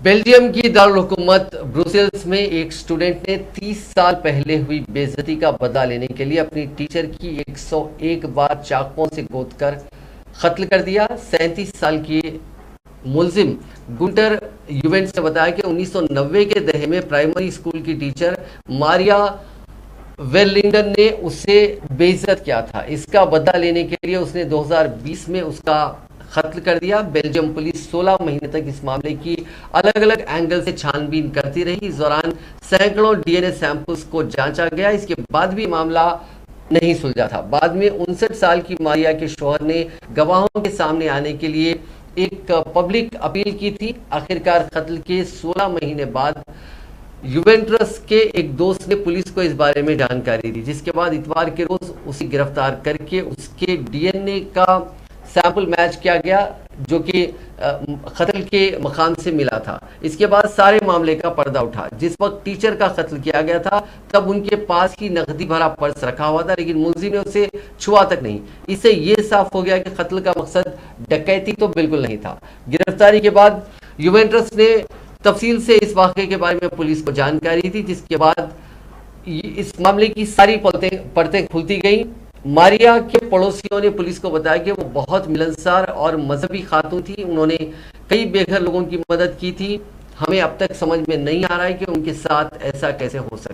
Belgium की दारुल-हुकूमत Brussels में एक स्टूडेंट ने 30 साल पहले हुई बेइज्जती का बदला लेने के लिए अपनी टीचर की 101 बार चाकुओं से गोदकर कत्ल कर दिया। 37 साल की मुलजिम गुंटर यूवेंट्स ने बताया कि 1990 के दशक में प्राइमरी स्कूल की टीचर मारिया वेरलिंगन ने उसे बेइज्जत किया था। इसका बदला लेने के लिए उसने 2020 में उसका कत्ल कर दिया। बेल्जियम पुलिस 16 महीने तक इस मामले की अलग अलग एंगल से छानबीन करती रही। इस दौरान सैकड़ों डीएनए सैंपल्स को जांचा गया। इसके बाद भी मामला नहीं सुलझा था। बाद में 59 साल की मारिया के शौहर ने गवाहों के सामने आने के लिए एक पब्लिक अपील की थी। आखिरकार कत्ल के 16 महीने बाद यूवेंट्रस के एक दोस्त ने पुलिस को इस बारे में जानकारी दी, जिसके बाद इतवार के रोज उसे गिरफ्तार करके उसके डीएनए का सैंपल मैच किया गया, जो कि कत्ल के मकाम से मिला था। इसके बाद सारे मामले का पर्दा उठा। जिस वक्त टीचर का कत्ल किया गया था तब उनके पास ही नकदी भरा पर्स रखा हुआ था, लेकिन मुलजिम ने उसे छुआ तक नहीं। इससे यह साफ हो गया कि कत्ल का मकसद डकैती तो बिल्कुल नहीं था। गिरफ्तारी के बाद यूवेंट्रस ने तफसील से इस वाक़े के बारे में पुलिस को जानकारी दी, जिसके बाद इस मामले की सारी परतें खुलती गई। मारिया के पड़ोसियों ने पुलिस को बताया कि वो बहुत मिलनसार और मजहबी खातून थी। उन्होंने कई बेघर लोगों की मदद की थी। हमें अब तक समझ में नहीं आ रहा है कि उनके साथ ऐसा कैसे हो सकता है।